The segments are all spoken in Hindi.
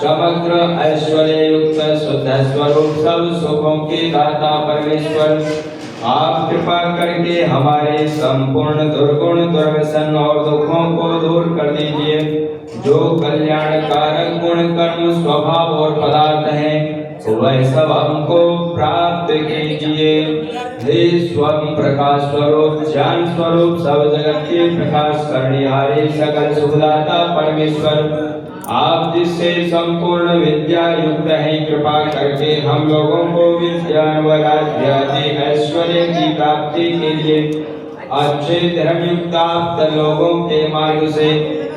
समग्र ऐश्वर्य युक्त शुद्ध स्वरूप सब सुखों के दाता परमेश्वर, आप कृपा करके हमारे संपूर्ण दुर्गुण दुर्व्यसन और दुखों को दूर कर दीजिए। जो कल्याणकारक गुण कर्म स्वभाव और पदार्थ हैं वह सब हमको प्राप्त कीजिए। हे स्वयं प्रकाश स्वरूप, ज्ञान स्वरूप, सब जगत के प्रकाश करने वाले सकल सुखदाता परमेश्वर, आप जिससे संपूर्ण विद्या युक्त हैं, कृपा करके हम लोगों को विद्या व राज्य आदि ऐश्वर्य की प्राप्ति के लिए अच्छे धर्म युक्त आप लोगों के मार्ग से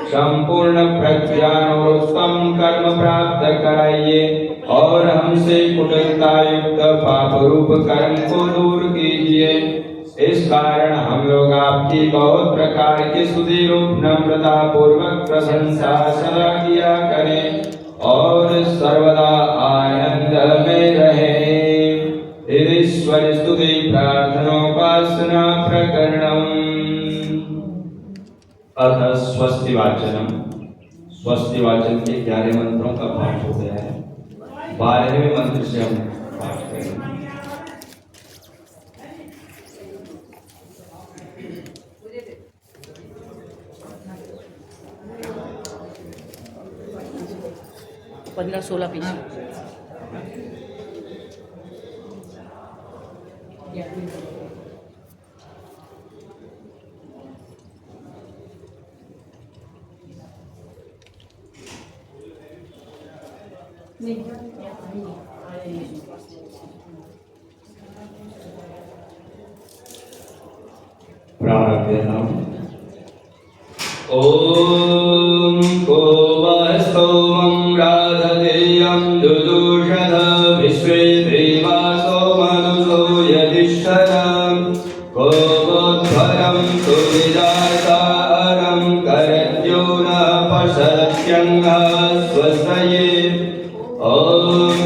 संपूर्ण प्रज्ञान और उत्तम कर्म प्राप्त कराइए और हमसे कुटिलता युक्त पाप रूप कर्म को दूर कीजिए। इस कारण हम लोग आपकी बहुत प्रकार की स्तुति रूप नम्रता पूर्वक प्रशंसा सदा किया करें और सर्वदा आनंद में रहें। ईश्वर स्तुति प्रार्थनोपासना प्रकरणम। अथ स्वस्ति वाचनम। स्वस्ति वाचन के 11 मंत्रों का पाठ हो गया है। 12वें मंत्र से हम पाठ करेंगे। पंद्रह 16 पीछे। प्रारभ्यताम्। ओम कोवस्तोमं राधतेयं दुदुषध विश्वे देवासो मनुषो यदिष्ठरं कोवोद्धरं सुविजातारं करद्यो न सत्यं स्वस्तये ॐ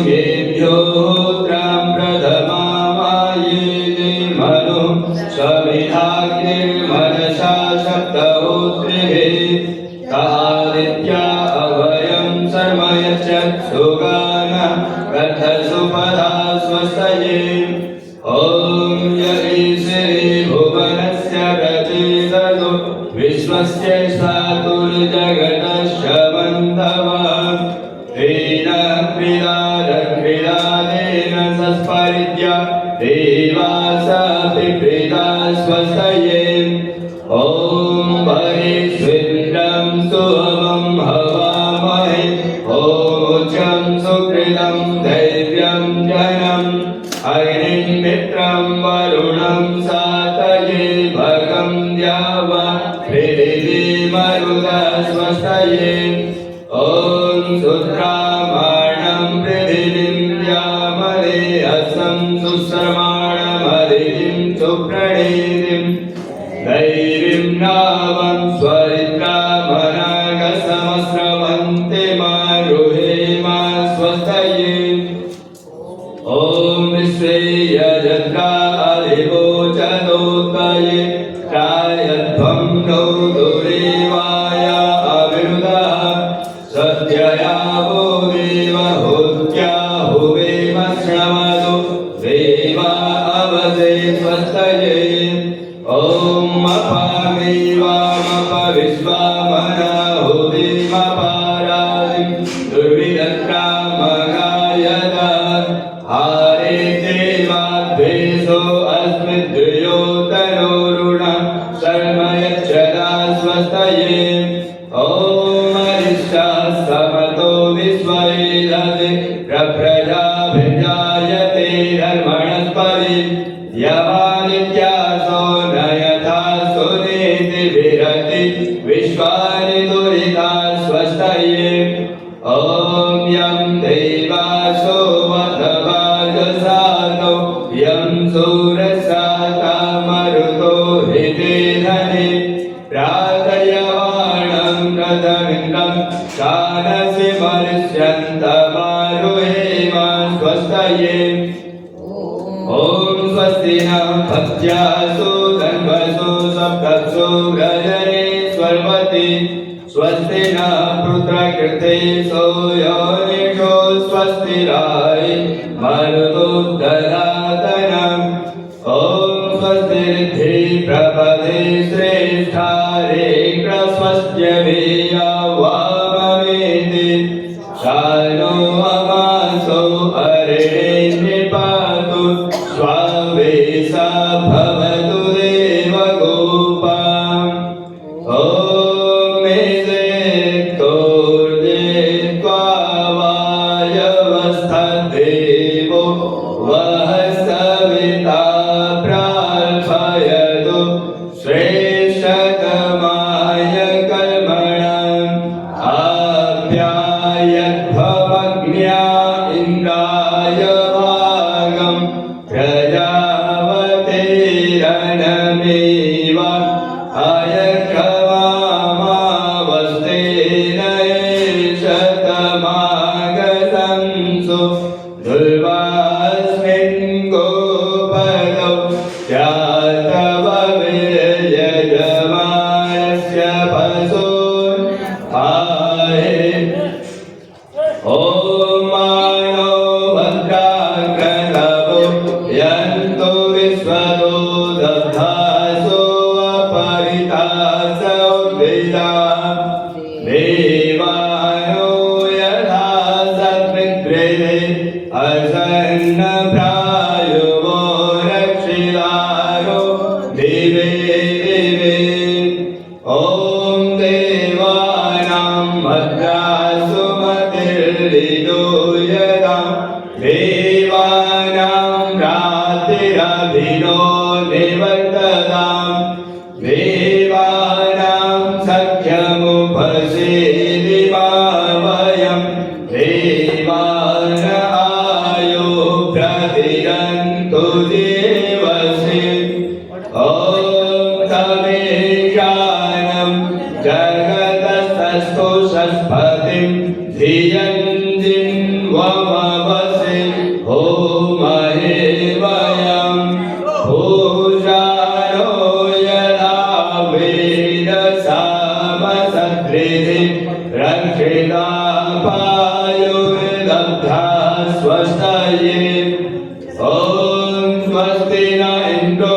येभ्यो होत्रां प्रथमामायेने मनु सविधाग्निर्मनसा सप्तहोत्रिभिः आदित्या अभयं शर्म यच्छत्सुगान कथसुपदा स्वस्तये ॐ यईश्वरी भुवनस्य प्रचेदतु विश्वस्य सातुर्जगतस्य मन्तवान् तेन क्रीडादेन सस्परिद्या देवासापि प्रीता स्वस्तये ॐ वरिष्ठं सुहवं हवामहे ॐ उच्चं सुकृतं दैव्यं जनम् अग्निं मित्रं वरुणं सातये भगं द्यावा पृथिवी मरुता स्वस्तये ॐ सुत्रामाणं पृथिवीं द्यामले असं सुश्रमाणमदितिं सुप्रणीतिं दैवीं नावं स्वरित्रामनागसमस्रवन्ते मारुहेमा स्वस्तये ॐ विश्वे यजत्रा अधिवोचदोत्तये त्रायध्वं नो दुरेवाय अविरुदः सत्यया वो देवहूत्या हुवेम श्रवतो देवा अवसे स्वस्तये ॐ अपामेवामपविश्वामना हुवेमपारादिं दुर्विदत्रामगायदा हारे देवाद्वेषो अस्मद्द्वयोतनोरुणा शर्म यच्छदा स्वस्तये ॐ अरिष्टाः समतो विश्वैदते प्रजाभिर्जायते धर्मणस्पति यमादित्यासो न यथा सुनीति विरति विश्वानि दुरिता स्वस्तये ॐ यं देवासो वधवाजसातो यं सूरसाता मरुतो हृदेधने प्रातयवाणं रथमिन्द्रं शानसि मनुष्यन्तमारुहेमा स्वस्तये ॐ स्वस्ति न पत्यासु धन्वसु सप्तसु गजने स्वर्वति स्वस्ति न पुत्रकृतेषु योनिषु स्वस्तिराय मरुतो ददातनम् ॐ स्वस्ति ऋद्धि प्रपदे श्रेष्ठारे स्वस्त्य वीया वामवेदि शानो अमासो अरणे निपातु स्वावेशा भवतु देवगोपा ॐ देवो वः सविता प्रार्थयतु श्रेष्ठतमाय कर्मणाम् आप्यायध्वमग्न्या इन्द्राय भागम् प्रजावतेरणमेव अयक्षमामावस्तेन एषतमागतंसु दुर्वास्मिन् गोपदौ जातवविर्यजमानस्य पशून् पाहि ॐ मानो भद्राक्रतवो यन्तु विश्वतो दग्धासो अपरितासो द्विजा देवानो यथा सत्मित्रे असन्न प्रायुवो रक्षितारो दिवे दिवे ॐ देवानां भद्रासु मतिर्लितो यदा देवानां रातिरभिनो निवर्तताम् देवानां सख्यमुपसेदिमा वयं देवान आयो प्रतिरन्तु देवसे ॐ तमेशानं जगतस्तस्मै षष्पतिं धियञ्जिन्वमवसे होमहे वयं पूजारो यदा वेदसामसद्रिधि रक्षिता पायुर्दग्धा स्वस्तये ॐ स्वस्ति न इन्द्रो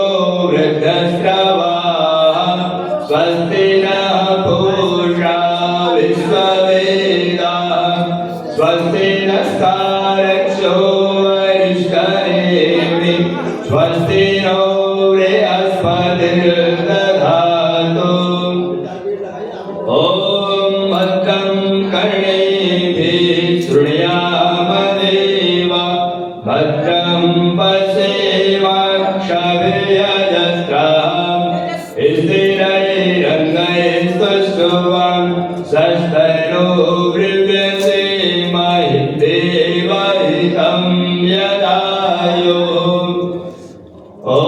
वृद्धश्रवाः स्वस्ति नः पूषा विश्ववेदाः स्वस्ति नस्तारक्षो वरिष्ठनेमि स्वस्ति नो बृहस्पतिर्दधातु ॐ भद्रं कर्णेभिः शृणुयामदेवा भद्रं पश्येमाक्षभिर्यजत्राः स्थिरैरङ्गैस्तुष्टुवां षष्ठरो ब्रवीमहि देवहितं यदायो ॐ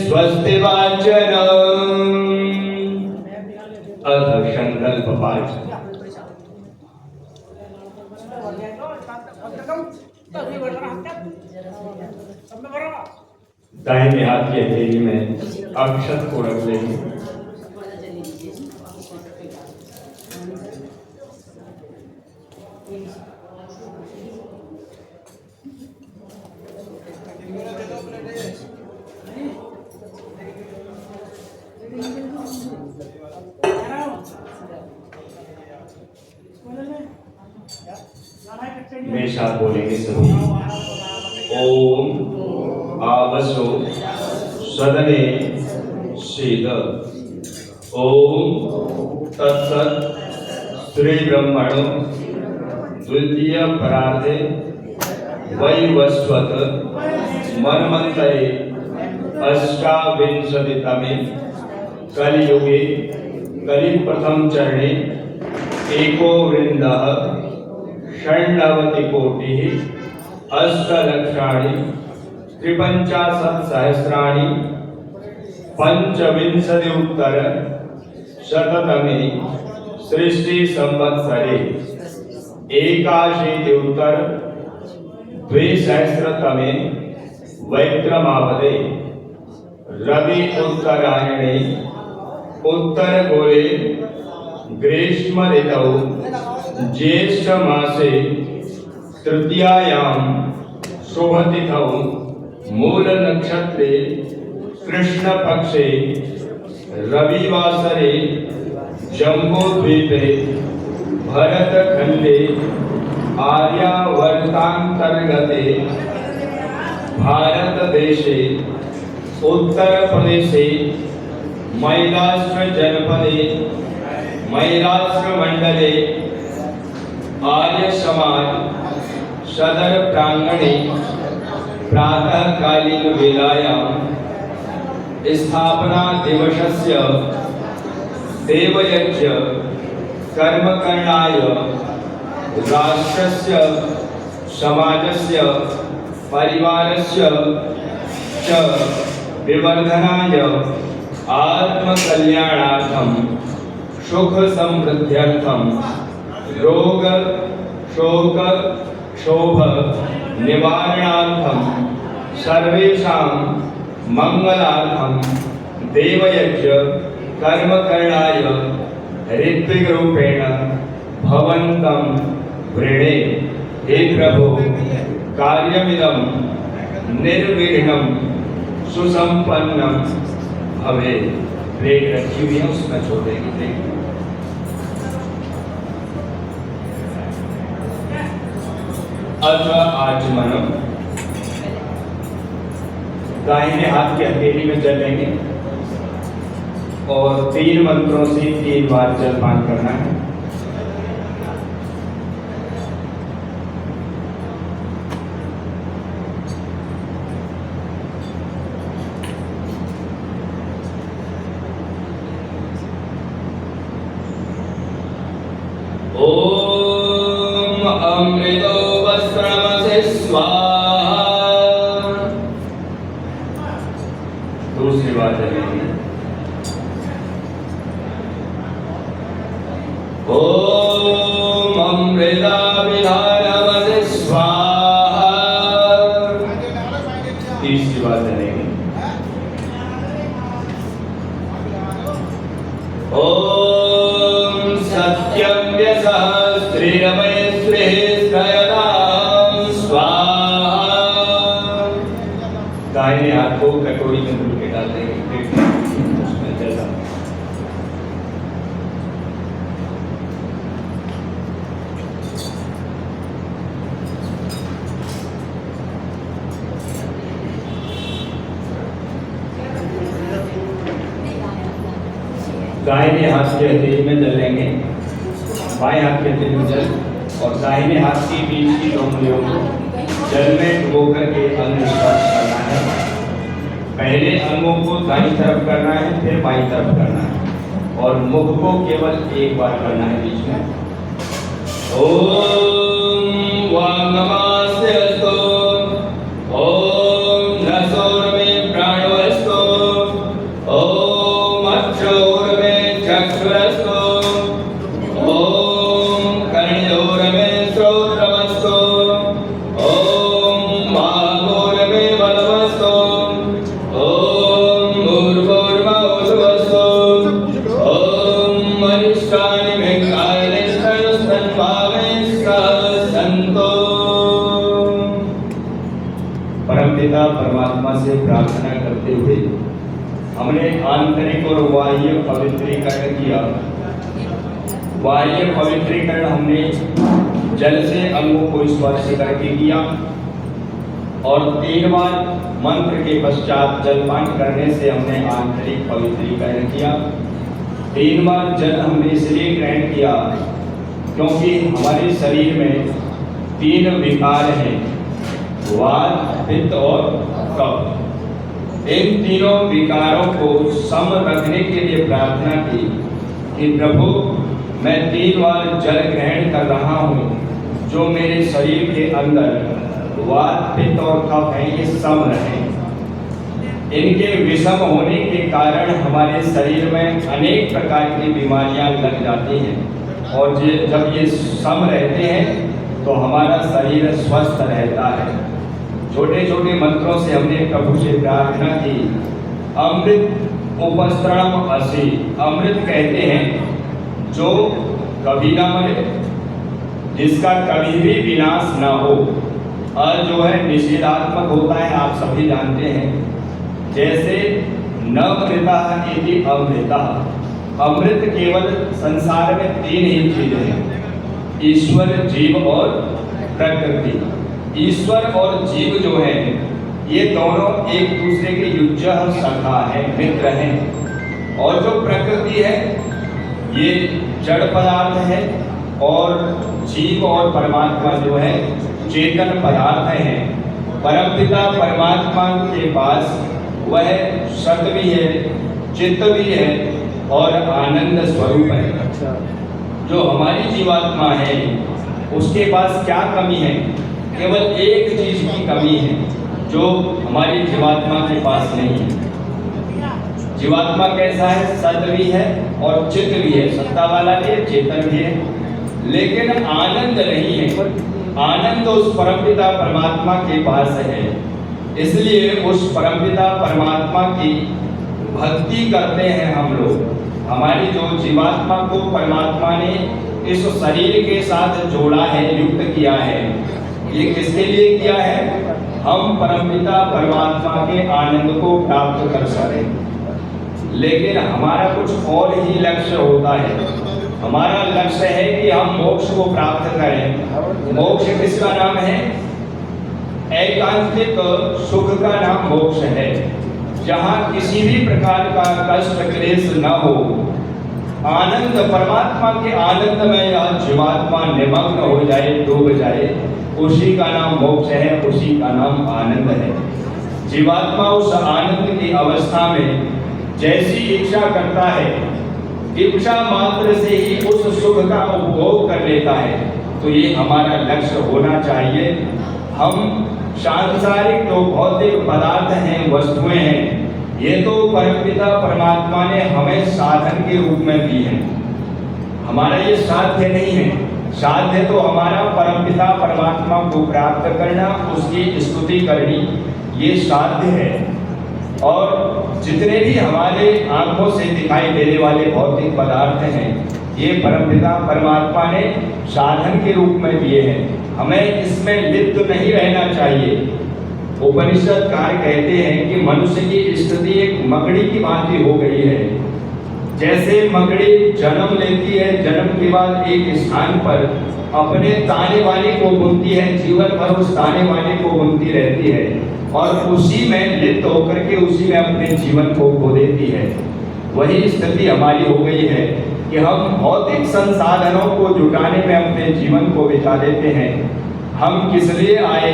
स्वस्ति वाचनम् अथ संकल्प पाठ। दाहिने हाथ की हथेली में अक्षत को रख लेंगे। मेरे साथ बोलेंगे सभी। ओम आवसो सदने शील। ओम तत्सत् श्री ब्रह्मणो द्वितीय परार्धे वैवस्वत मन्वन्तरे अष्टाविंशतितमे कलियुगे कलिप्रथम चरणे एको वृन्दः षण्णवतिकोटिः अष्टलक्षाणि त्रिपञ्चाशत्सहस्राणि पञ्चविंशत्युत्तर शततमे सृष्टिसंवत्सरे एकाशीत्युत्तर द्विसहस्रतमे वैत्रमावदे रवि उत्तरायणे उत्तरगोले ग्रीष्म ऋतौ ज्येष्ठ मासे तृतीयायां शुभतिथौ मूल नक्षत्रे कृष्ण पक्षे रविवासरे जम्बूद्वीपे भरतखंडे आर्यावर्तांतर्गते भारत देशे उत्तर प्रदेशे महाराष्ट्र जनपदे महाराष्ट्र मंडले आर्य समाज सदर प्रांगणे प्रातःकालीन वेलायां स्थापना दिवसस्य देवयज्ञ कर्मकरणाय राष्ट्रस्य समाजस्य परिवारस्य च विवर्धनाय आत्मकल्याणार्थं सुख समृद्ध्यर्थं रोग शोक क्षोभ निवारणार्थं सर्वेषां मंगलार्थं देवयज्ञ कर्म करणाय ऋत्विक रूपेण भवन्तं वृणे। हे प्रभु, कार्यमिदं निर्विघ्नं सुसंपन्नं भवेत्। प्लेट रखी हुई है, उसमें छोड़ेगी प्लेट। अथ आचमनम, दाहिने हाथ की हथेली में जल लेंगे और 3 मंत्रों से 3 बार जलपान करना है। ओम अमृतो वस्त्रमसि स्वाहा। दूसरी बार चलेंगे। ओम अमृता विधानमसि स्वाहा। तीसरी बार चलेंगे। ओम सत्यम व्यसहस्रिरमयश्री श्रयतां स्वाहा। दाहिने हाथ को कटोरी में धुल के डाल देंगे, उसमें जला। दाहिने हाथ के हथेली में जल लेंगे, बाएं हाथ के हथेली में जल, और दाहिने हाथ की बीच की उंगलियों को जल में डुबो करके अंग स्पर्श करना है। पहले अंगों को दाईं तरफ करना है, फिर बाईं तरफ करना है, और मुख को केवल एक बार करना है बीच में। ओम वांगमास्यस्तु, ओम नसोर्मे प्राणोस्तु, ओम अक्षोर्मे चक्षुरस्तु, ओम कर्णयोर्मे श्रोत्रमस्तु, ओम वागोर्मे बलमस्तु, ओम भूर्भुवस्सु, ओम मनुष्यानि मे कायनिष्ठस्तन्भावे सन्तु। परमपिता परमात्मा से प्रार्थना करते हुए हमने आंतरिक और बाह्य पवित्रीकरण किया। बाह्य पवित्रीकरण हमने जल से अंगों को स्पर्श करके किया, और 3 बार मंत्र के पश्चात जलपान करने से हमने आंतरिक पवित्रीकरण किया। 3 बार जल हमने इसलिए ग्रहण किया क्योंकि हमारे शरीर में 3 विकार हैं, वात, पित्त और कफ। इन तीनों विकारों को सम रखने के लिए प्रार्थना की कि प्रभु, मैं 3 बार जल ग्रहण कर रहा हूँ, जो मेरे शरीर के अंदर वात, पित्त और कफ है, ये सम रहें। इनके विषम होने के कारण हमारे शरीर में अनेक प्रकार की बीमारियां लग जाती हैं, और जब ये सम रहते हैं तो हमारा शरीर स्वस्थ रहता है। छोटे छोटे मंत्रों से हमने प्रभु से प्रार्थना की। अमृत उपस्त्रणम असि, अमृत कहते हैं जो कभी ना मरे, जिसका कभी भी विनाश ना हो, और जो है निषेधात्मक होता है, आप सभी जानते हैं। जैसे न मृता इति अमृता, अमृत केवल संसार में 3 ही चीजें हैं, ईश्वर, जीव और प्रकृति। ईश्वर और जीव जो है, ये दोनों एक दूसरे के युज्य सखा है, मित्र हैं। और जो प्रकृति है ये जड़ पदार्थ है, और जीव और परमात्मा जो है चेतन पदार्थ हैं। परमपिता परमात्मा के पास वह सत भी है, चित्त भी है और आनंद स्वरूप है। जो हमारी जीवात्मा है उसके पास क्या कमी है? केवल एक चीज की कमी है जो हमारी जीवात्मा के पास नहीं है। जीवात्मा कैसा है? सत भी है और चित्त भी है, सत्ता वाला भी है, चेतन भी है, लेकिन आनंद नहीं है। आनंद उस परमपिता परमात्मा के पास है। इसलिए उस परमपिता परमात्मा की भक्ति करते हैं हम लोग। हमारी जो जीवात्मा को परमात्मा ने इस शरीर के साथ जोड़ा है, युक्त किया है, ये किसके लिए किया है? हम परमपिता परमात्मा के आनंद को प्राप्त कर सकें। लेकिन हमारा कुछ और ही लक्ष्य होता है। हमारा लक्ष्य है कि हम मोक्ष को प्राप्त करें। मोक्ष किसका नाम है? एकांतिक सुख का नाम मोक्ष है, जहाँ किसी भी प्रकार का कष्ट क्लेश न हो, आनंद, परमात्मा के आनंद में यह जीवात्मा निमग्न हो जाए, डूब जाए, उसी का नाम मोक्ष है, उसी का नाम आनंद है। जीवात्मा उस आनंद की अवस्था में जैसी इच्छा करता है, इच्छा मात्र से ही उस सुख का उपभोग कर लेता है। तो ये हमारा लक्ष्य होना चाहिए। हम सांसारिक जो भौतिक पदार्थ हैं, वस्तुएं हैं, ये तो परमपिता परमात्मा ने हमें साधन के रूप में दी है। हमारा ये साध्य नहीं है। साध्य तो हमारा परमपिता परमात्मा को प्राप्त करना, उसकी स्तुति करनी, ये साध्य है। और जितने भी हमारे आंखों से दिखाई देने वाले भौतिक पदार्थ हैं, ये परमपिता परमात्मा ने साधन के रूप में दिए हैं। हमें इसमें लिप्त नहीं रहना चाहिए। उपनिषदकार कहते हैं कि मनुष्य की स्थिति एक मकड़ी की भांति हो गई है। जैसे मकड़ी जन्म लेती है, जन्म के बाद एक स्थान पर अपने ताने वाले को बुनती है, जीवन भर उस ताने वाले को बुनती रहती है और उसी में लिप्त होकर के उसी में अपने जीवन को खो देती है। वही स्थिति हमारी हो गई है कि हम भौतिक संसाधनों को जुटाने में अपने जीवन को बिता देते हैं। हम किस लिए आए?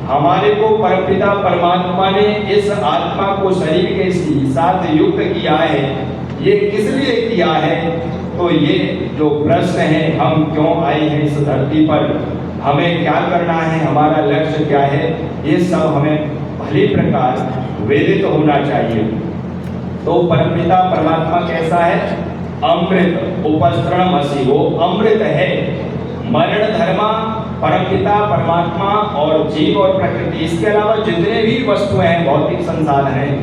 हमारे को परमपिता परमात्मा ने इस आत्मा को शरीर के साथ युक्त किया है। ये किस लिए किया है? तो ये जो प्रश्न है, हम क्यों आए हैं इस धरती पर, हमें क्या करना है, हमारा लक्ष्य क्या है, ये सब हमें भली प्रकार वेदित होना चाहिए। तो परमपिता परमात्मा कैसा है? अमृत उपस्त्रणमसि, वो अमृत है। मरण धर्मा परमपिता परमात्मा और जीव और प्रकृति, इसके अलावा जितने भी वस्तुएं हैं, भौतिक संसाधन हैं,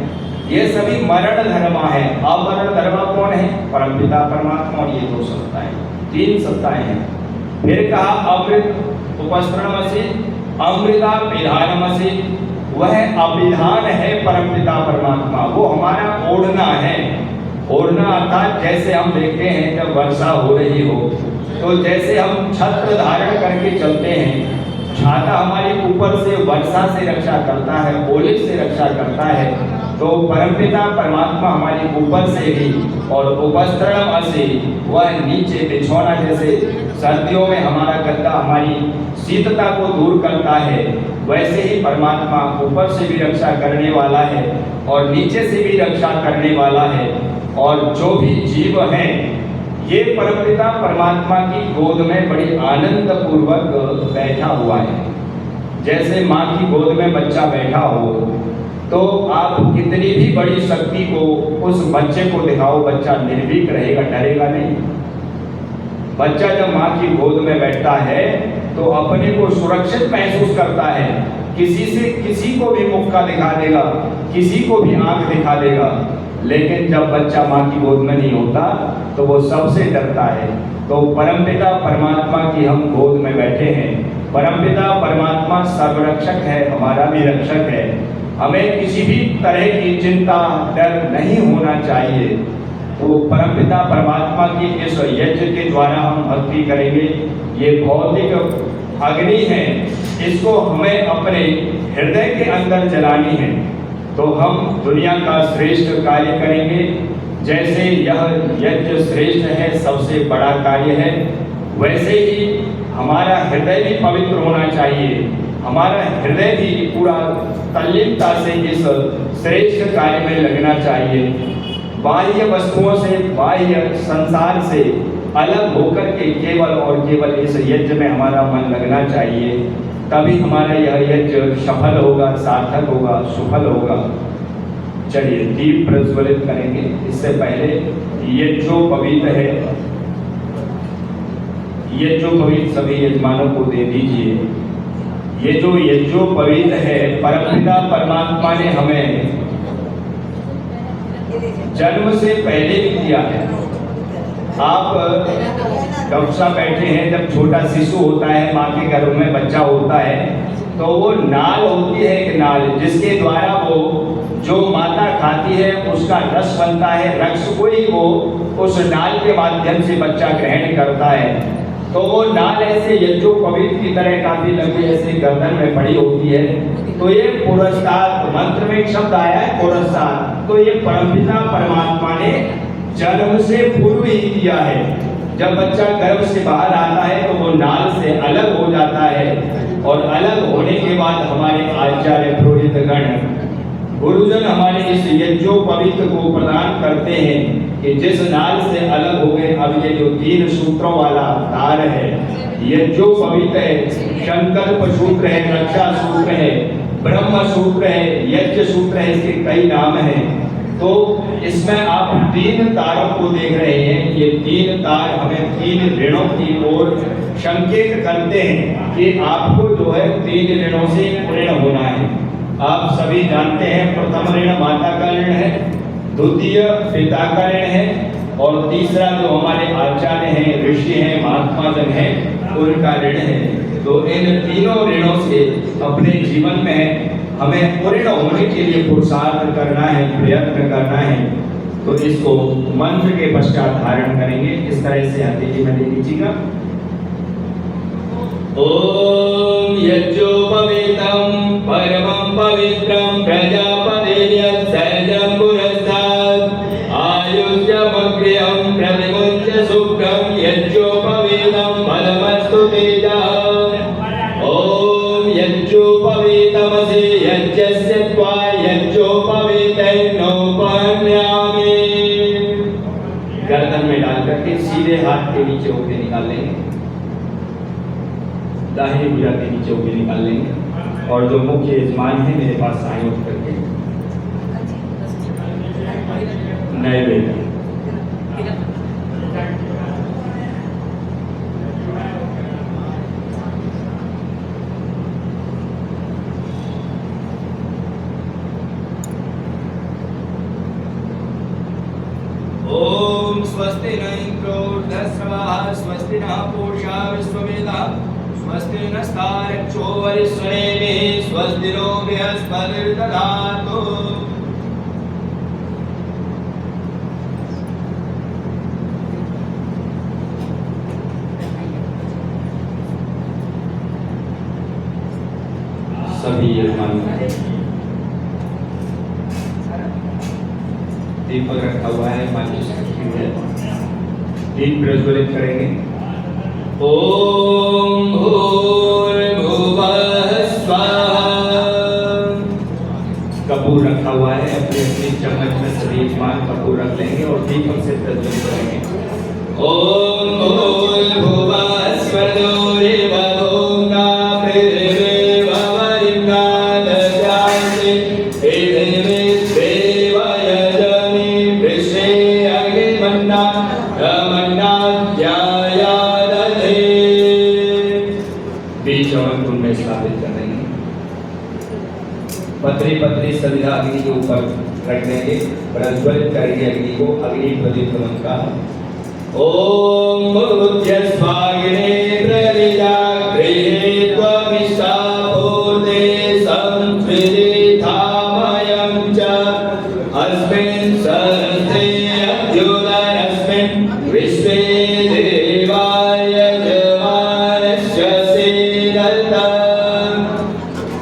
ये सभी मरण धर्मा है। अमरण धर्मा कौन है? परमपिता परमात्मा। और ये दो सत्ताएं, तीन सत्ताएं हैं। फिर कहा अमृत उपस्त्रणमसि, अमृता विधानमसि, वह अभिधान है परमपिता परमात्मा, वो हमारा ओढ़ना है। ओढ़ना अर्थात जैसे हम देखते हैं जब वर्षा हो रही हो तो जैसे हम छत्र धारण करके चलते हैं, छाता हमारे ऊपर से वर्षा से रक्षा करता है, ओले से रक्षा करता है, तो परमपिता परमात्मा हमारे ऊपर से भी, और उपस्त्रणमसि, वह नीचे बिछौना, जैसे सर्दियों में हमारा गद्दा हमारी शीतता को दूर करता है, वैसे ही परमात्मा ऊपर से भी रक्षा करने वाला है और नीचे से भी रक्षा करने वाला है। और जो भी जीव हैं, ये परमपिता परमात्मा की गोद में बड़ी आनंद पूर्वक बैठा हुआ है। जैसे माँ की गोद में बच्चा बैठा हो, तो आप कितनी भी बड़ी शक्ति को उस बच्चे को दिखाओ, बच्चा निर्भीक रहेगा, डरेगा नहीं। बच्चा जब माँ की गोद में बैठता है तो अपने को सुरक्षित महसूस करता है। किसी को भी मुक्का दिखा देगा, किसी को भी आंख दिखा देगा, लेकिन जब बच्चा माँ की गोद में नहीं होता तो वो सबसे डरता है। तो परमपिता परमात्मा की हम गोद में बैठे हैं। परमपिता परमात्मा सर्वरक्षक है, हमारा भी रक्षक है। हमें किसी भी तरह की चिंता, डर नहीं होना चाहिए। तो परमपिता परमात्मा की इस यज्ञ के द्वारा हम भक्ति करेंगे। ये भौतिक अग्नि है, इसको हमें अपने हृदय के अंदर जलानी है। तो हम दुनिया का श्रेष्ठ कार्य करेंगे। जैसे यह यज्ञ श्रेष्ठ है, सबसे बड़ा कार्य है, वैसे ही हमारा हृदय भी पवित्र होना चाहिए। हमारा हृदय भी पूरा तल्लीनता से इस श्रेष्ठ कार्य में लगना चाहिए। बाह्य वस्तुओं से, बाह्य संसार से अलग होकर के केवल और केवल इस यज्ञ में हमारा मन लगना चाहिए। तभी हमारा यह यज्ञ सफल होगा, सार्थक होगा, सुफल होगा। चलिए दीप प्रज्वलित करेंगे। इससे पहले ये जो पवित्र है, ये जो पवित्र सभी यजमानों को दे दीजिए। ये जो पवित्र है, परमपिता परमात्मा ने हमें जन्म से पहले भी दिया है। आप डॉक्टर साहब बैठे हैं, जब छोटा शिशु होता है, माँ के गर्भ में बच्चा होता है, तो वो नाल होती है, एक नाल जिसके द्वारा वो जो माता खाती है उसका रस बनता है, रस को ही वो उस नाल के माध्यम से बच्चा ग्रहण करता है। तो वो नाल ऐसे यज्ञोपवीत की तरह काफी लंबी ऐसे गर्दन में पड़ी होती है। तो ये पुरस्कार मंत्र में एक शब्द आया है पुरस्कार, तो ये परमपिता परमात्मा ने जन्म से पूर्व ही दिया है। जब बच्चा गर्भ से बाहर आता है तो वो नाल से अलग हो जाता है, और अलग होने के बाद हमारे आचार्य पुरोहित गण गुरुजन हमारे इस यज्ञोपवीत को प्रदान करते हैं कि जिस नाल से अलग हो गए, अब ये जो 3 सूत्रों वाला तार है, यज्ञोपवीत है, संकल्प सूत्र है, रक्षा सूत्र है, ब्रह्म सूत्र है, यज्ञ सूत्र है, इसके कई नाम हैं। तो इसमें आप 3 तारों को देख रहे हैं। ये 3 तार हमें 3 ऋणों की ओर संकेत करते हैं कि आपको जो है 3 ऋणों से ऋण होना है। आप सभी जानते हैं, प्रथम ऋण माता का ऋण है, द्वितीय पिता का ऋण है, और तीसरा जो हमारे आचार्य हैं, ऋषि हैं, महात्मा जन हैं, उनका ऋण है। तो इन तीनों ऋणों से अपने जीवन में हमें पूर्ण होने के लिए पुरुषार्थ करना है, प्रयत्न करना है। तो इसको मंत्र के पश्चात धारण करेंगे। इस तरह से हथेली में ले लीजिएगा। ओम यज्ञोपवीतं परमं पवित्रं प्रजापतिर्यत्सर्जं पुरस्तात् आयुष्यमग्र्यं प्रतिमुच्य शुक्रं यज्ञोपवीतं फलमस्तु तेजः। ओम यज्ञोपवीतमसि यज्ञस्य त्वा यज्ञोपवीतैर्नो पन्यामि। गर्दन में डाल करके सीधे हाथ के नीचे होके निकाल लेंगे, दाहिनी भुजा के नीचे होके निकाल लेंगे, और जो मुख्य यजमान है मेरे पास सहयोग करके नैवेद्य। ओम स्वस्ति न इंद्रो वृद्धश्रवाः स्वस्ति नः पूषा विश्ववेदाः स्वस्ति नस्तारक्षो वरिष्ठनेमिः स्वस्ति नो बृहस्पतिर्दधातु। सभी यजमान दीपक रखा हुआ है, माचिस रखी हुई है, दीप प्रज्वलित करेंगे। ओम भूर्भुवः स्वाहा। कपूर रखा हुआ है, अपनी अपनी चम्मच में सभी यजमान कपूर रख लेंगे और दीपक से प्रज्वलित करेंगे। ओम भूर्भुवः स्वधूरिवधूना पृथिवी भवरिम्ना ददाति पृथिवी देव यजनि वृषे अग्निमन्ना में स्थापित कर देंगे। पत्री पत्री सविधा अग्नि के ऊपर रख देंगे, प्रज्वलित करेंगे अग्नि को, अग्नि प्रदीप्त का। ओम स्वागिने प्रविजा गृहे त्वमिषा भूते संस्कृति धामयं च अस्मिन् सहस्रे अद्युदरस्मिन् विश्वे देवाय जमानस्य सेदता।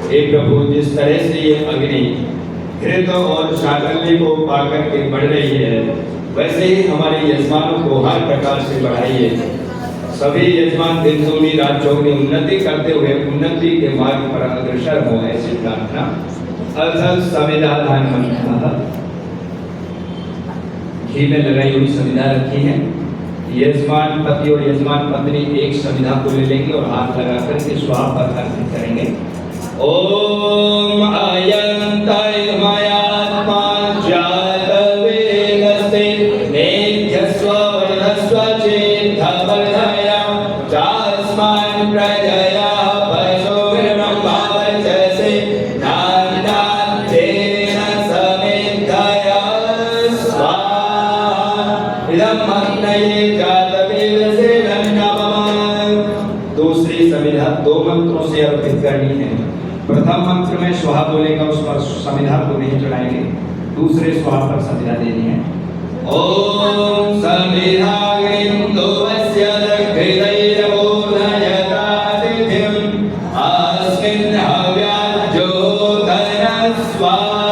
हे प्रभु, जिस तरह से ये अग्नि घृत और शाकल्य को पाकर के बढ़ रही है, वैसे ही हमारे यजमानों को हर प्रकार से बढ़ाइए। सभी यजमान दिन दूनी रात चौगुनी उन्नति करते हुए उन्नति के मार्ग पर अग्रसर हो, ऐसी प्रार्थना। अथ संविधान मंत्र घी में लगाई हुई संविधा रखी है। यजमान पति और यजमान पत्नी एक संविधा को ले लेंगे और हाथ लगा करके स्वाहा पर अर्पित करेंगे। ओम अयंतय मयात्मा जातवेदस्ते नेध्यस्व वर्धस्व चेद्धवर्धया चास्मान् प्रजया पशुर्ब्रह्मवर्चसे नान्यान्तेन समेधया अग्नये जातवेदसे नमः। दूसरी समिधा 2 मंत्रों से अर्पित करनी है। प्रथम मंत्र में स्वाहा बोलेगा, उस पर समिधा को नहीं चढ़ाएंगे। दूसरे स्वाहा पर समिधा देनी है। ओम समिधाग्निन्दोऽस्य दग्धैर्बोधयतातिथिम् अस्मिन् हव्याज्योतयः स्वाहा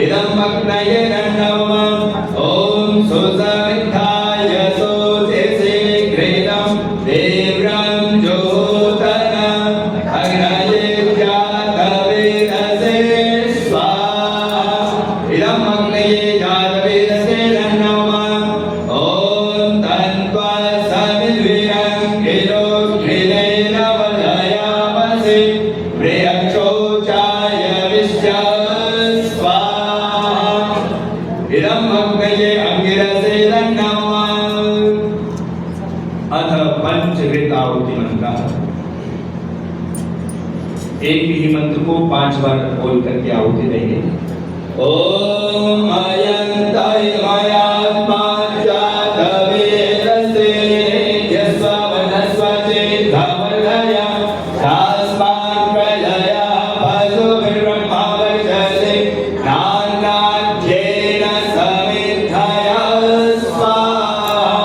इदम् अग्नये नमः। ओम सुसमिद्धाय सोऽसि घृतं देव्रं ज्योतयः अग्नये जातवेदसे स्वाहा इदम् अग्नये जातवेदसे नमः। ओम तन्त्वा समिद्भिरं गिरोग्निलेन वलयामसि प्रियक्षोचाय विश्य स्वाहा इदम् अग्नये अंगिरसे नमः। अथ पंचकृत आहुति मंत्र। एक ही मंत्र को 5 बार बोल करके आहुति देंगे। ओम अयंताय मयात्मा जातवेदसे यस्वनस्वचे धवलया तास्मान् प्रलया पशुभिर्ब्रह्मवर्चसे नानाद्येन समिद्धया स्वाहा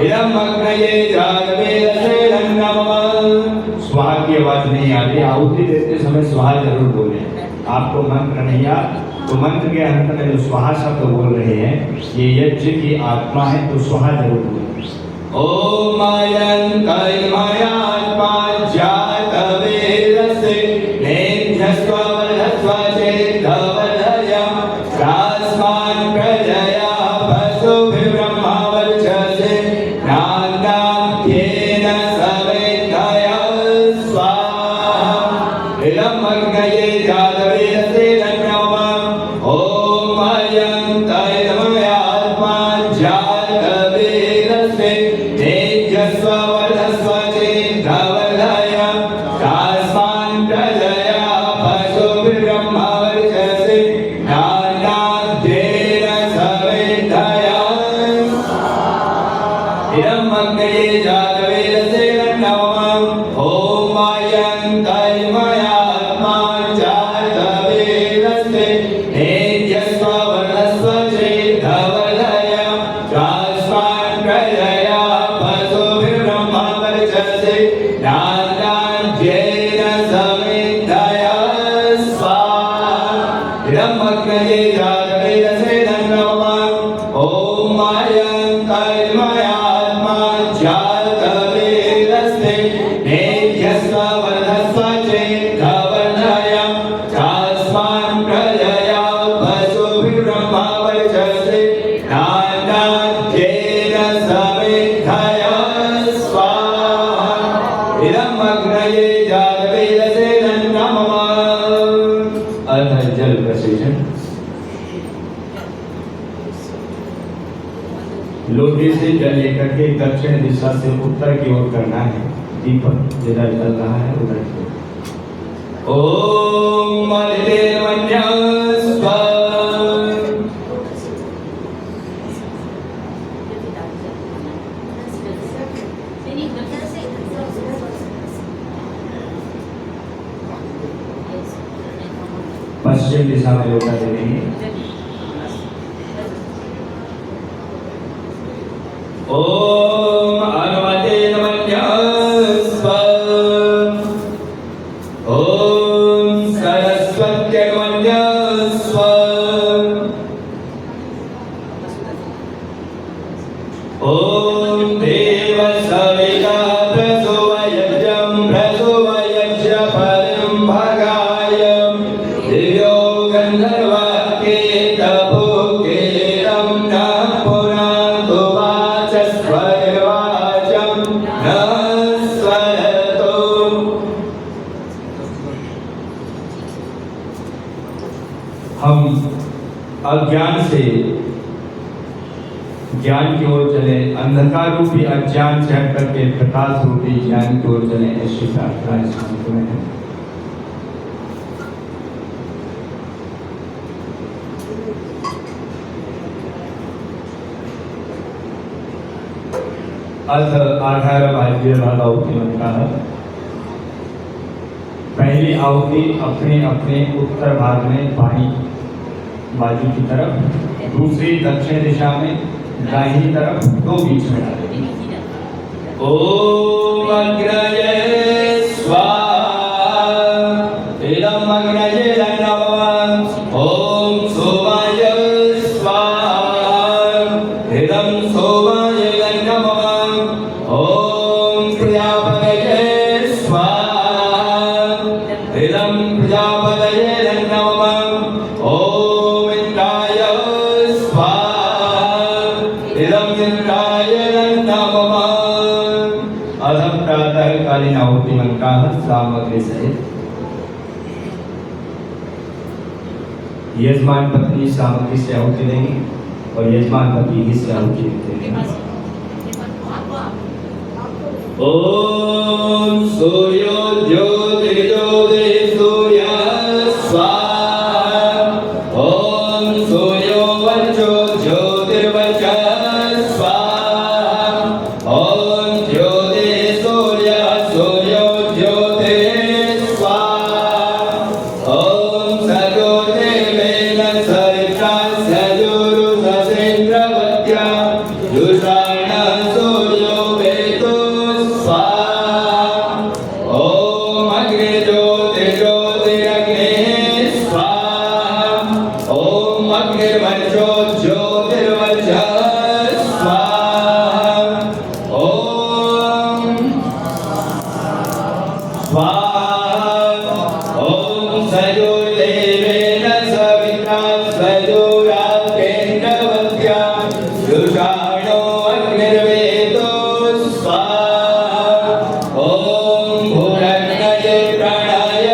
इदम् अग्नये जातवेदसे नमः। स्वाहा की आवाज नहीं आ रही, आहुति देते समय स्वाहा जरूर बोले। आपको मंत्र नहीं याद तो मंत्र के अंत में जो स्वाहा शब्द बोल रहे हैं ये यज्ञ की आत्मा है, तो स्वाहा जरूर बोले। ओम अयंताय मयात्मा जातवेदसे नेभ्यस्त्ववलस्वचे धवलया तास्मान् प्रजया पशुभिर्ब्रह्मवर्चसे नानाद्येन समिद्धया स्वाहा इदम् अग्नये जातवेदसे नमः। ओम अयंताय मयात्मा जातवेदसे नेभ्यस्त्ववलस्वचे धवलया तास्मान् प्रजया पशुभिर्ब्रह्मवर्चसे नानाद्येन समिद्धया इदम् अग्नये जातवेदसे नमः। ओम अयंताय मयात्मा जातवेदसे नेभ्यस्त्ववलस्वचे धवलया तास्मान् प्रजया पशुभिर्ब्रह्मवर्चसे नानाद्येन समिद्धया स्वाहा इदम् अग्नये जातवेदसे नमः। ओम अयंताय मयात्मा जातवेदसे नेभ्यस्त्ववलस्वचे धवलया तास्मान् प्रजया पशुभिर्ब्रह्मवर्चसे नानाद्येन समिद्धया स्वाहा इदम् अग्नये जातवेदसे नमः। अथ जल प्रसेचन। लोटे से जल लेकर के दक्षिण दिशा से उत्तर की ओर करना है। दीपक जिधर जल रहा है उधर की ओर। ओम मलिनेर्मन्यः स्वाहा। पश्चिम दिशा में लोटा दे देंगे। ओम अनुमते नमः स्वाहा। ओम सरस्वत्यै नमः स्वाहा। ओम देव सविता प्रसोवयज्ञं प्रसोवयज्ञ फलं भगाय दिव्यो गन्धर्वाक्ये तपोकेतं न पुनातु वाचस्वरवाचं न स्वरतो। हम अज्ञान से ज्ञान की ओर चले, अंधकार रूपी अज्ञान से हट करके प्रकाश रूपी ज्ञान की ओर चले, ऐसी प्रार्थना इस मंत्र में है। अथ 18 भाग्य आहुति बनता है। पहली आहुति अपने अपने उत्तर भाग में बाई बाजू की तरफ, दूसरी दक्षिण दिशा में दाहिनी तरफ, दो बीच में डालेंगे। ओम अग्रये स्वाहा, इदम अग्रये नमः। ओम सोमाय स्वाहा, इदम सोमाय नमः। ओम प्रजापतये स्वाहा, इदम प्रजापतये नमः। ओम इंद्राय स्वाहा, इदम इंद्राय नमः। अधम प्रातःकालीन आहुति मंत्र सामग्री सहित यजमान पत्नी सामग्री से आहुति देंगे और यजमान पति ही से आहुति देंगे। ओम सूर्यो ज्योतिर्ज्योति सूर्य स्वाहा। ओम सूर्यो वचो ज्योतिर्वचः स्वाहा। ओम ज्योति सूर्य सूर्यो ज्योति स्वाहा। ओम सजोर्देवेन सरिता सजुरुससेन्द्रवत्या जुषाण सूर्यो वेदो स्वाहा। ओम अग्नि ज्योतिर्ज्योतिरग्निः स्वाहा। ओम अग्निर्वचो ज्योतिर्वचः स्वाहा। ओम स्वाहा। ओम सयोदेवेन सविता सयोराकेन्द्रवत्या जुषाणो अग्निर्वेदो स्वाहा। ओम भूरग्नये प्राणाय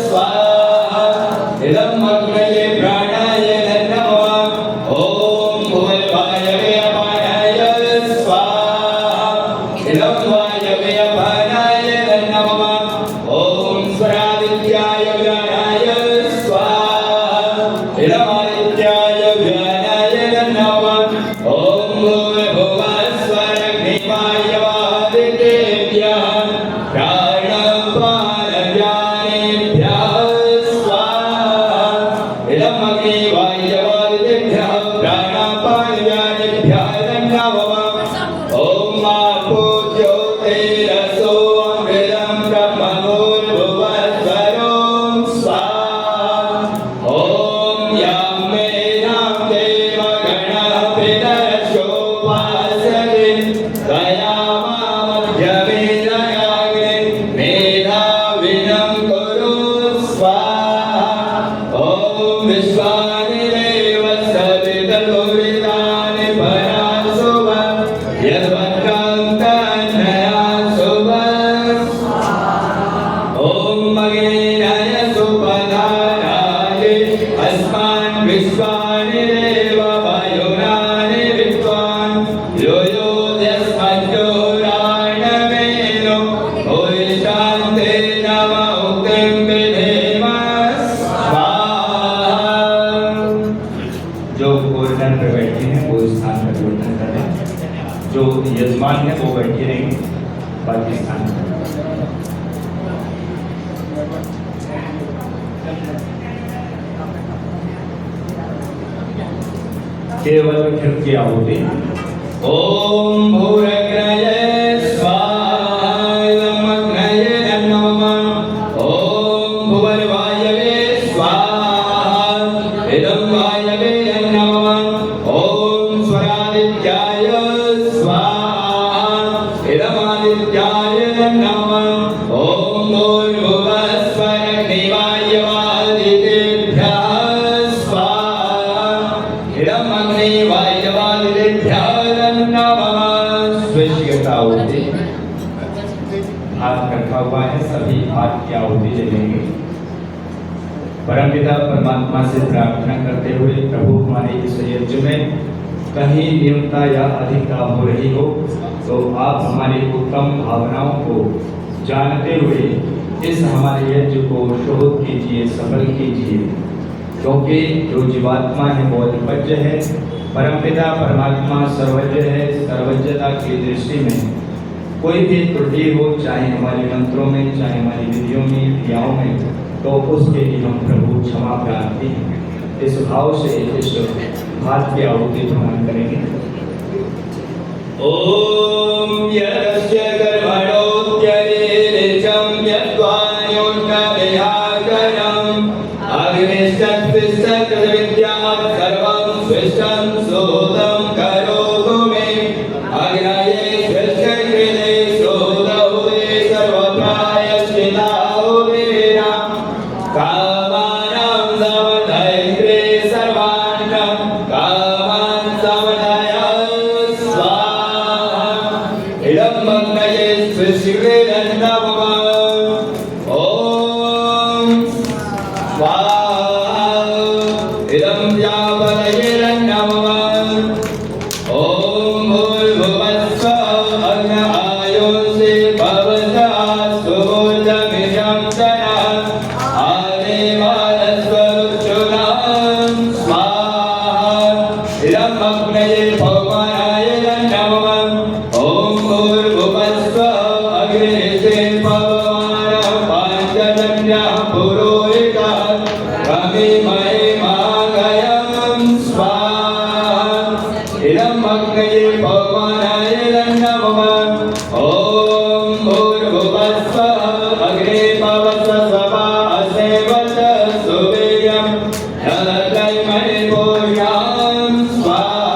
स्वाहा, इदम् अग्नये प्राणाय नमः। ओम भूर्वायवे अपानाय स्वाहा, इदम् वायवे अपानाय नमः। ओम स्वरादित्याय व्यानाय स्वाहा, इदमादित्याय व्यानाय नमः। ओम भूर्भुवः स्वरग्निवायवादितेभ्यः प्राणपानव्यानेभ्यः स्वाहा, इदम् अग्निवायवादितेभ्यः प्राणपानव्यानेभ्यः नमः। ओम आपो ज्योतिरसो अमृतं ब्रह्मभूर्भुवः स्वरों स्वाहा। ओम यं मेधां देवगणः पितरशोपासते दयामामध्यमेधयाग्ने मेधाविनं कुरु स्वाहा। ओम विश्वानि देव सवितर्भुरितानि पराशुभः यद्वक्रान्तनया शुभः। ओम अग्निनाय सुपधाराय अस्मान् विश्वानि देव वायुनानि विद्वान् यो यो यस्मज्जोराणमेनो भूय शान्ते नमः उक्तिं विधेम स्वाहा। जो पूर्णन पर बैठे हैं वो स्थान पर पूर्णन करें, जो यजमान है वो बैठे रहेंगे बाकी स्थान पर। केवल कृत्य आहुति। ओम भूरग्नये स्वाहा, इदम् अग्नये नमः। ओम भुवर्वायवे स्वाहा, इदम् वायवे नमः। ओम स्वरादित्याय स्वाहा, इदमादित्याय नमः। ओम भूर्भुवः स्वरग्निवायवादितेभ्यः स्वाहा, इदम् अग्निवायवादितेभ्यः नमः। स्वेच्छित आहुति हाथ रखा हुआ है, सभी हाथ की आहुति ले लेंगे। परमपिता परमात्मा से प्रार्थना करते हुए प्रभु हमारे इस यज्ञ में कहीं न्यूनता या अधिकता हो रही हो तो आप हमारी उत्तम भावनाओं को जानते हुए इस हमारे यज्ञ को शोध कीजिए, सफल कीजिए। क्योंकि जो जीवात्मा है वो अल्पज्य है, परमपिता परमात्मा सर्वज्ञ है, सर्वज्ञता पवित्रता की दृष्टि में कोई भी त्रुटि हो, चाहे हमारे मंत्रों में, चाहे हमारी विधियों में, क्रियाओं में, तो उसके लिए हम प्रभु क्षमा प्रार्थी हैं। इस भाव से इस भात की आहुति प्रदान करेंगे। ओम यस्य कर्मणोत्यरेचम यद्वान्योन्नविहाकरम् अग्निशक्तिशक्तिविद्यां सर्वं स्विष्टं सोदं करोतु मे अग्नये स्विष्टकृते सोदहुते सर्वप्रायश्चिताहुतेनां कामानां समधैर्ये सर्वाणां कामान् समधय स्वाहा इदं मग्नये स्विष्टकृतं ओम स्वाहा इदं व्यापदये नमः ओम भूर्भुवस्सुः अग्न आयुषे भवतः सुबोधमिदं तनः आदेवानस्वरुच्चुनां स्वाहा इदं अग्नये भवानाय नमः ओम भूर्भुवस्सुः अग्निशे भवानः पाञ्चजन्यः पुरोहितः रविमहे मागयं स्वाहा इदं अग्नये भवानाय नमः ओम भूर्भुवस्सुः अग्ने भवतः सभा असेवत सुवेयं नलकैमहे भूयां स्वाहा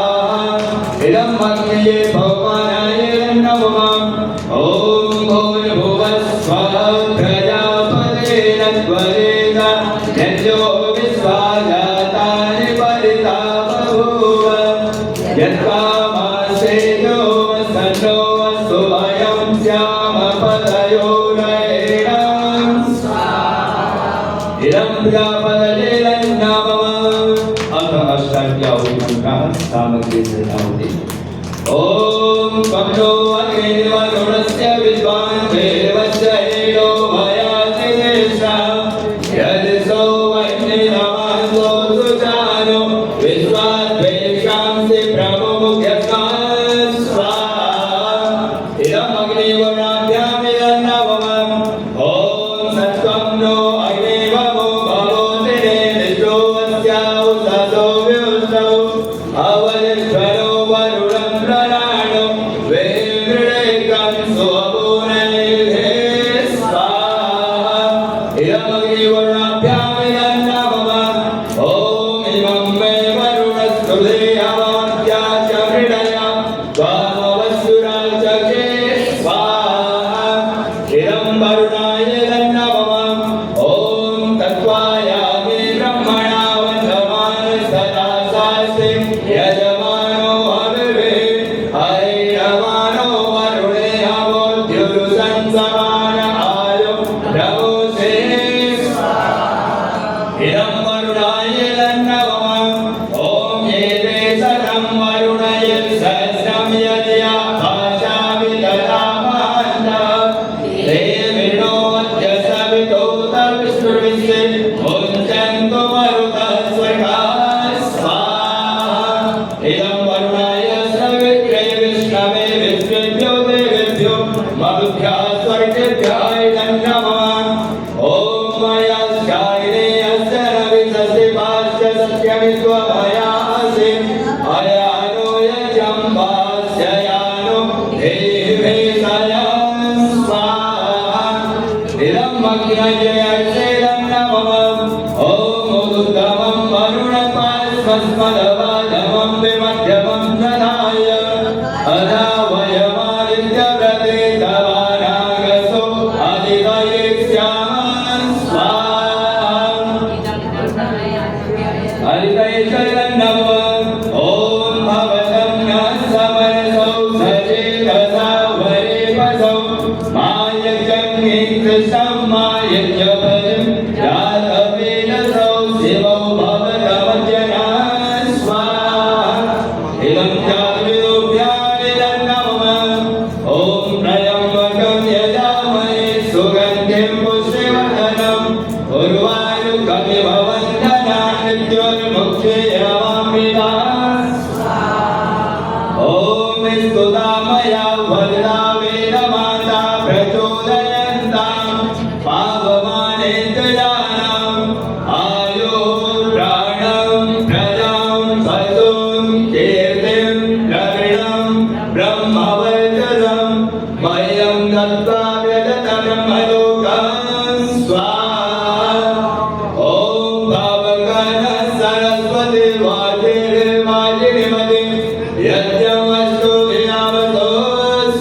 इदं अग्नये भवानाय नमः ओम भूर्भुवस्सुः प्रजापतेन त्वरेण यज्ञो विश्वाजातानि परिता बभूव यत्कामासेनो सन्नो सुभयं श्यामपदयो नयेनं इदं प्रजापतये नमः। अथ अष्टाध्यायीमन्त्रः सामग्री प्रदाति। ओम कमलो अग्निर्वरुणस्य विद्वान् देवस्य हेनो भयाति देशा यदिसो वह्निरमासो सुजानो विश्वाद्वेषांसि प्रमुख्यस्मात् स्वाहा इदम् अग्निवर्णाभ्यामिदं नमः ओम सत्त्वं नो अग्निवमो भवोति निष्ठो अस्याउ सतो व्युष्टौ अवलिष्ठनो वरुणं प्रणानो वेमृडेकं स्वपूर्णैर्हे स्वाहा इदम् अग्निवर्णाभ्यामिदं नमः ओम इमं मे वरुणस्तुते अमात्या च मृडया त्वामवसुराचके स्वाहा इदं वरुणाय नमः ओम तत्त्वायामि ब्रह्मणा वन्दमान सदा शास्ति यजमानो हविवे हरिरमानो वरुणे हवोद्युरुसं समान आयो नमोसे इदं वरुणाय नमः ओम एते सदं वरुणय सहस्रं यदया भाषामि तदा महान्तः ते विनो अद्य सवितो तविष्णुर्विश्वे मुञ्चन्तु मरुतः स्वर्गाः स्वाहा इदं वरुणाय सवित्रे विष्णवे विश्वेभ्यो देवेभ्यो मरुभ्यः स्वर्गेभ्यः इदं नमः ओम मयास्यायिने अस्य रविसस्य भाष्य सत्यमित्वमयासि अयानो यजम्बास्य यानो देवेशयं स्वाहा इदं अग्नये अर्चेदं नमः ओम उत्तमं वरुणपास्मस्मदवादमं विमध्यमं दधाय अधा वयमादित्यव्रते तवानागसो अधिदयिष्यामः स्वाहा हरितैश्वर्यं नमः ओम भवतं नः समरसौ सचेतसा वरेपसौ मायज्ञं कृष्णं मायज्ञ मया वरदा वेदमाता प्रचोदयन्तां पावमानेन्द्राणाम् आयुर्प्राणं प्रजां वसुं कीर्तिं द्रविणं ब्रह्मवर्चसं मह्यं दत्त्वा व्यदतं ब्रह्मलोकं स्वाहा। ॐ भवगण सरस्वती वाजिनीमति यज्ञमस्तु विनामतो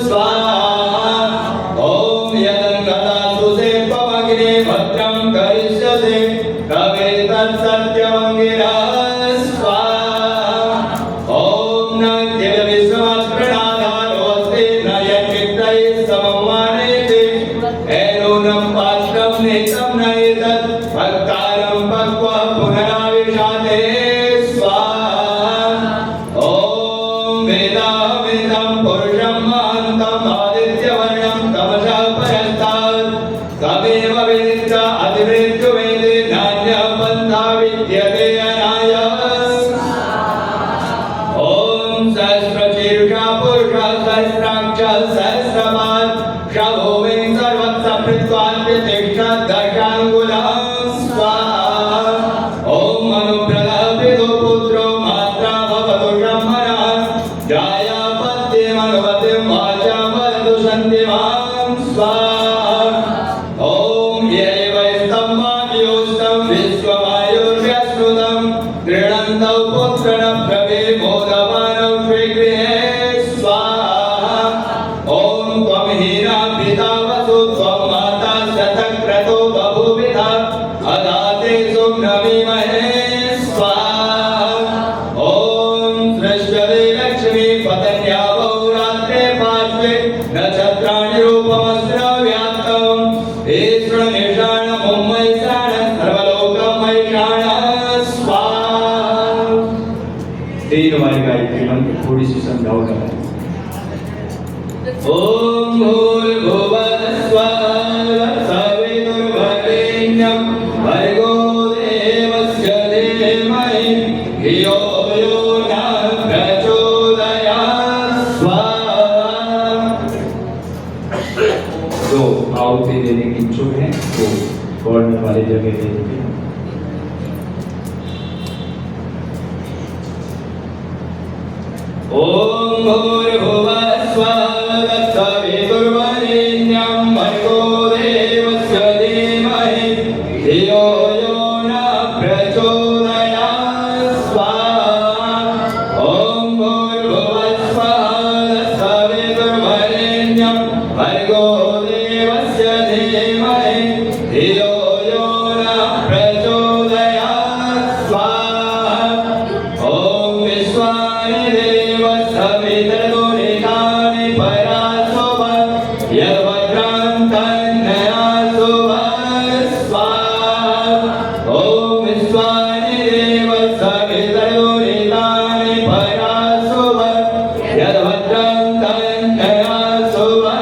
स्वाहा। ॐ यदङ्गदासु ते पवग्ने भद्रं करिष्यते तवेतत्सत्यमङ्गिरा स्वाहा। ॐ न किलविश्वमस्त्रणाधारोऽस्ति न यन्मित्रैः सममानेति एनूनं पात्रं नेतं न एतत् भक्तारं पक्वः पुनराविशाते स्वाहा। ॐ वेदाहमेतं पुरुषं महान्तम् आदित्यवर्णं तमसः परस्तात् तमेव वेदित्वा अतिवेद्यो वेदे नान्यः पन्था विद्यते अनाय। ॐ सहस्रशीर्षा पुरुषः सहस्राक्षः सहस्रपात् शभोवें सर्वत्र पृथ्वान्त्यतिष्ठत् दशाङ्गुलः स्वाहा। ॐ मनुप्रदः पितुः पुत्रो मात्रा भवतु शम्भरः जायापत्यमनुमतिं वाचा वदतु सन्धिमां स्वाहा। ॐ यैव स्तम्भादियोस्तं विश्वमायुर्व्यश्रुतं गृह्णन्तौ पुत्रणं प्रवे मोदमानं स्वीगृहे स्वाहा। ॐ त्वं हीना पिता वसु त्वं माता शतक्रतो बभूविधा अदाते सुम्नमीमहे स्वाहा। ॐ सृष्टवे लक्ष्मी पतन्या बहुरात्रे पार्श्वे नक्षत्राणि रूपमस्रव्याप्तम् ईश्वरनिषाणमुम्मैषाण सर्वलोकमैषाण स्वाहा। 3 बारी गायत्री मंत्र थोड़ी सी समझाओ जरा। ॐ भूर्भुवः स्वः सवितुर्वरेण्यं भर्गो देवस्य धीमहि धियो यो नः प्रचोदयात् स्वाहा। जो आहुति देने की इच्छुक हैं वो गवर्नमेंट वाली जगह दे दीजिए। ॐ भूर्भुवः स्वः सवितुर्वरेण्यं भर्गो देवस्य धीमहि धियो यो नः प्रचोदयात् स्वाहा। ॐ भूर्भुवः स्वः सवितुर्वरेण्यं भर्गो देवस्य धीमहि धियो यो नः प्रचोदयात् स्वाहा। ॐ विश्वानि देवः सवितर्दुरितानि परासुभः यद्भद्रान्तन्नयासुभः स्वाहा। ॐ विश्वानि देवः सवितर्दुरितानि परासुभः यद्भद्रान्तन्नयासुभः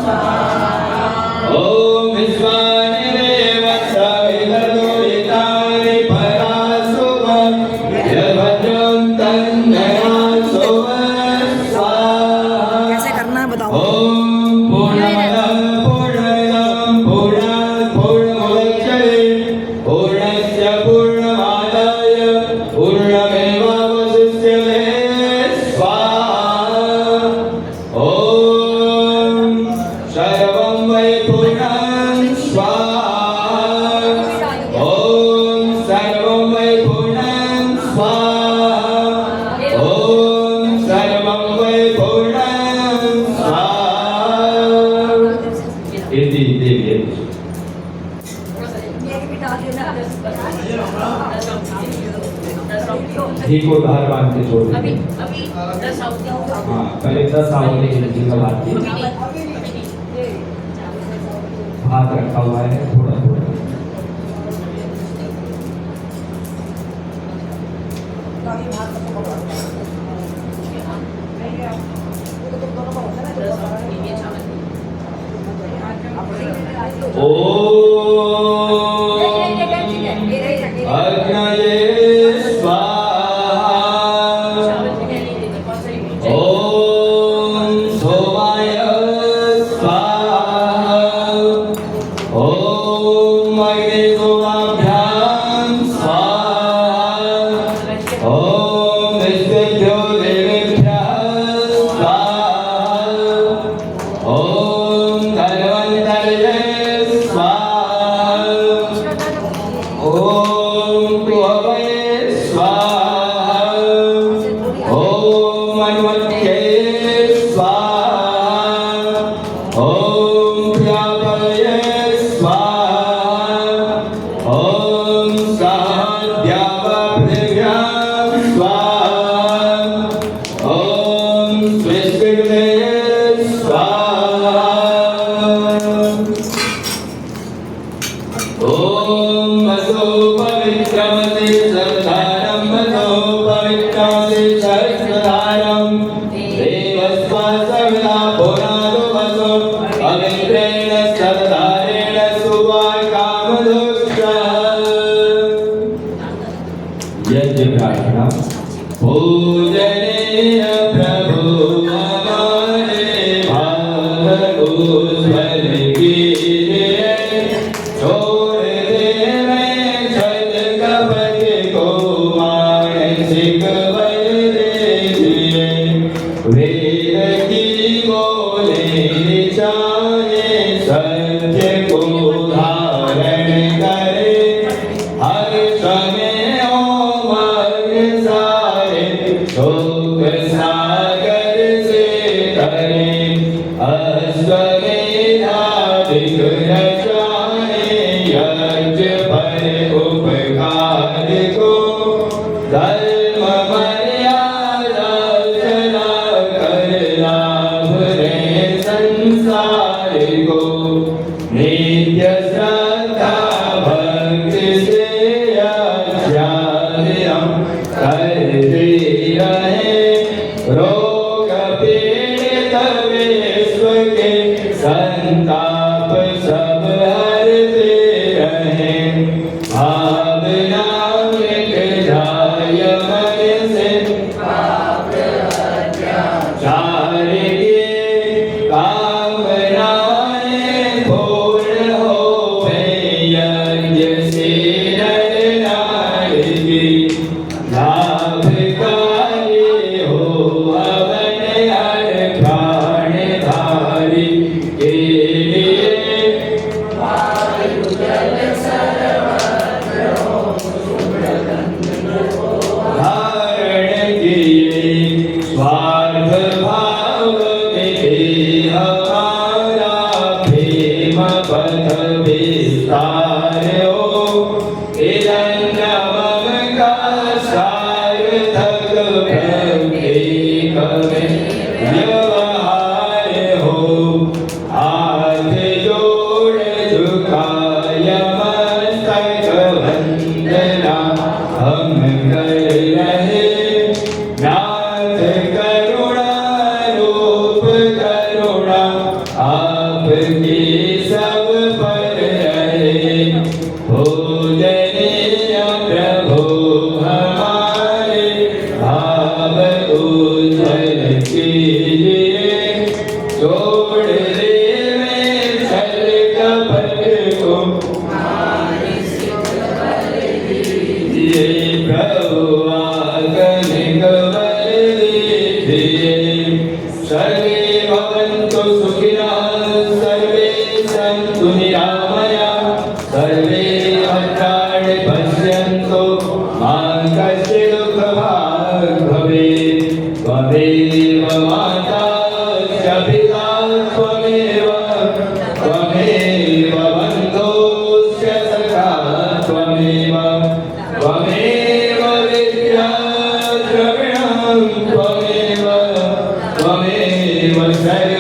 स्वाहा। ॐ विश्वानि देवः सवितर्दुरितानि परासुभः यद्भद्रान्तन्नयासुभः स्वाहा। कैसे करना है बताओ। ॐ पूर्णमदः पूर्णमिदं पूर्णात् पूर्णमुदच्यते पूर्णस्य पूर्णमादाय पूर्णमेवावशिष्यते स्वाहा। ॐ सर्वं वै पूर्णं स्वाहा। ॐ सर्वं वै पूर्णं स्वाहा। ॐ सर्वं वै पूर्णं स्वाहा। इति देवी घी को धार बांध के छोड़ अभी देंगे। 10 आहुति। हाँ पहले 10 आहुति घी का बात की हाथ रखा हुआ है थोड़ा थोड़ा। अग्नये स्वाहा। ओम सोमाय स्वाहा ओम अग्निगोमाभ्यां स्वाहा ओम विष्णुभ्यो देवेभ्यः स्वाहा ओम धन्वन्तरये स्वाहा ओम कुहवये स्वाहा ओम मन्वत्ये स्वाहा ओम प्रियापये स्वाहा ओम साध्यावपृथिव्यां स्वाहा ओम स्विष्टिग्ने स्वाहा ओम मधो पवित्रमते सर्वधारं मधो पवित्रमते सर्वधारं देवस्वा सर्वदा पुराणो मधो पवित्रेण सर्वधारेण सुवाकामदुष्टः यज्ञ प्रार्थना पूजनीय प्रभु हमारे भागो स्वर कीजिए छोड़ देवे छल कपट को मानसिक बल दीजिए वेद की बोले चाहे सत्य को धारण करे हर समय ओम सारे शोक सागर से तरे अश्वमेधाधिक रचाए यज्ञ पर उपकार को धर्म मर्यादा चला कर लाभ रहे संसार को नित्य श्रद्धा भक्ति से हम करते रहे रोग पीड़ित विश्व के संताप सब हरते रहे भावना मिट जाय मन से चार के कामनाएं पूर्ण होवे यज्ञ से नर नारी की लाभकारी हो हवन हर प्राणधारी के लिए धारण किए स्वार्थ भाव में हमारा प्रेम पथ विस्तार हो हिरण्यवम का सार्थक प्रत्येक में व्यवहार हो हाथ जोड़ झुकाय मस्तक वंदना हम कर रहे नाथ करुणा रूप करुणा आपकी सब पर रहे पूजनीय प्रभु हमारे भाव उज्जवल कीजिए छोड़ देवे छल कपट को ये प्रभु आगनिक बल दीजिए सर्वे भवन्तु सुखिनः सर्वे सन्तु निरामयाः सर्वे भद्राणि पश्यन्तु मा कश्चित् दुःखभाग् भवेत् त्वमेव माता च पिता त्वमेव बन्धुश्च सखा त्वमेव विद्या द्रविणं त्वमेव सर्वं